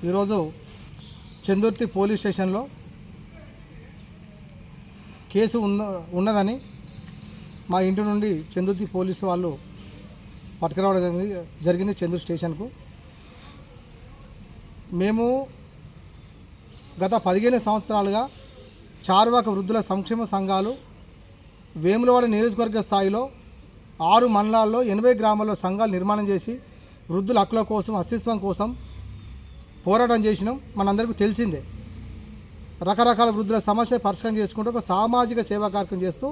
ఈరోజు చందుర్తి పోలీస్ స్టేషన్లో కేసు ఉన్నదని మా ఇంటి నుండి చందుర్తి పోలీసు వాళ్ళు పట్టుకురావడం జరిగింది చందుర్తి స్టేషన్కు. మేము గత 15 సంవత్సరాలుగా చార్వాక వృద్ధుల సంక్షేమ సంఘాలు వేములవాడ నియోజకవర్గ స్థాయిలో 6 మండలాల్లో 80 గ్రామాల్లో సంఘాలు నిర్మాణం చేసి వృద్ధుల హక్కుల కోసం అస్తిత్వం కోసం పోరాటం చేసినాం. మనందరికీ తెలిసిందే. రకరకాల వృద్ధుల సమస్య పరిష్కారం చేసుకుంటూ ఒక సామాజిక సేవా కార్యక్రమం చేస్తూ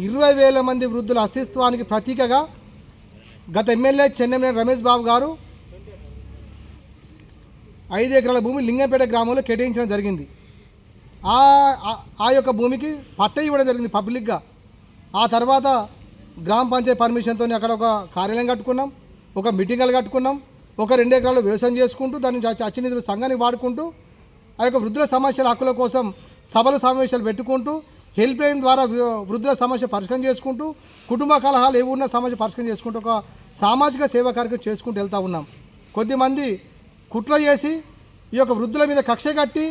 20,000 మంది వృద్ధుల అస్తిత్వానికి ప్రతీకగా గత ఎమ్మెల్యే చెన్నమనేని రమేష్ బాబు గారు 5 ఎకరాల భూమి లింగంపేట గ్రామంలో కేటాయించడం జరిగింది. ఆ యొక్క భూమికి పట్ట ఇవ్వడం జరిగింది పబ్లిక్గా. ఆ తర్వాత గ్రామ పంచాయతీ పర్మిషన్తో అక్కడ ఒక కార్యాలయం కట్టుకున్నాం, ఒక మీటింగ్లు కట్టుకున్నాం, ఒక 2 ఎకరాలు వ్యవసాయం చేసుకుంటూ దాని నుంచి వచ్చే నిధులు సంఘానికి వాడుకుంటూ ఆ యొక్క వృద్ధుల సమస్యల హక్కుల కోసం సభలు సమావేశాలు పెట్టుకుంటూ హెల్ప్ లైన్ ద్వారా వృద్ధుల సమస్య పరిష్కారం చేసుకుంటూ కుటుంబ కలహాలు ఏవి ఉన్న సమస్య పరిష్కారం చేసుకుంటూ ఒక సామాజిక సేవా కార్యక్రమం చేసుకుంటూ వెళ్తూ ఉన్నాం. కొద్దిమంది కుట్ర చేసి ఈ యొక్క వృద్ధుల మీద కక్ష కట్టి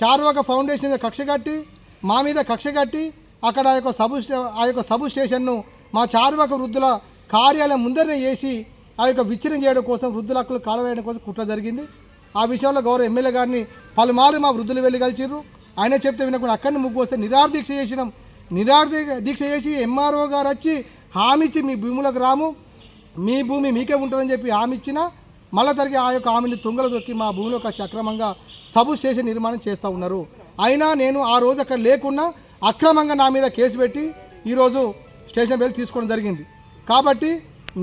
చార్వాక ఫౌండేషన్ మీద కక్ష కట్టి మా మీద కక్ష కట్టి అక్కడ ఆ యొక్క సబ్ స్టేషన్ను మా చార్వాక వృద్ధుల కార్యాలయం ముందరనే చేసి ఆ యొక్క విచ్ఛిన్నం చేయడం కోసం వృద్ధుల హక్కులు కాలవేయడం కోసం కుట్ర జరిగింది. ఆ విషయంలో గౌరవ ఎమ్మెల్యే గారిని పలుమార్లు మా వృద్ధులు వెళ్ళి కలిసిర్రు. ఆయన చెప్తే వినకుండా అక్కడిని ముగ్గు వస్తే నిరాదీక్ష చేసినాం. నిరాదీక్ష చేసి ఎంఆర్ఓ గారు వచ్చి హామీ ఇచ్చి మీ భూములకు రాము, మీ భూమి మీకే ఉంటుందని చెప్పి హామీ ఇచ్చినా మళ్ళీ తిరిగి ఆ యొక్క హామీని తుంగలు దొక్కి మా భూమిలోకి వచ్చి అక్రమంగా సబ్ స్టేషన్ నిర్మాణం చేస్తూ ఉన్నారు. అయినా నేను ఆ రోజు అక్కడ లేకున్నా అక్రమంగా నా మీద కేసు పెట్టి ఈరోజు స్టేషన్ వెళ్ళి తీసుకోవడం జరిగింది. కాబట్టి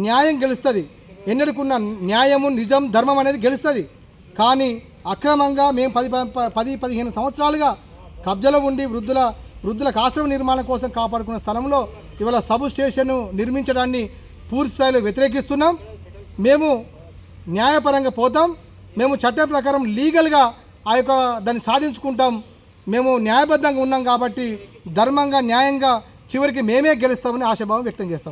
న్యాయం గెలుస్తుంది. ఎన్నడుకున్న న్యాయము నిజం ధర్మం అనేది గెలుస్తుంది. కానీ అక్రమంగా మేము 10-15 సంవత్సరాలుగా కబ్జాలో ఉండి వృద్ధులకు ఆశ్రమ నిర్మాణం కోసం కాపాడుకున్న స్థలంలో ఇవాళ సబ్ స్టేషన్ నిర్మించడాన్ని పూర్తి స్థాయిలో వ్యతిరేకిస్తున్నాం. మేము న్యాయపరంగా పోతాం. మేము చట్టం ప్రకారం లీగల్గా ఆ యొక్క దాన్ని సాధించుకుంటాం. మేము న్యాయబద్ధంగా ఉన్నాం కాబట్టి ధర్మంగా న్యాయంగా చివరికి మేమే గెలుస్తామని ఆశాభావం వ్యక్తం చేస్తాం.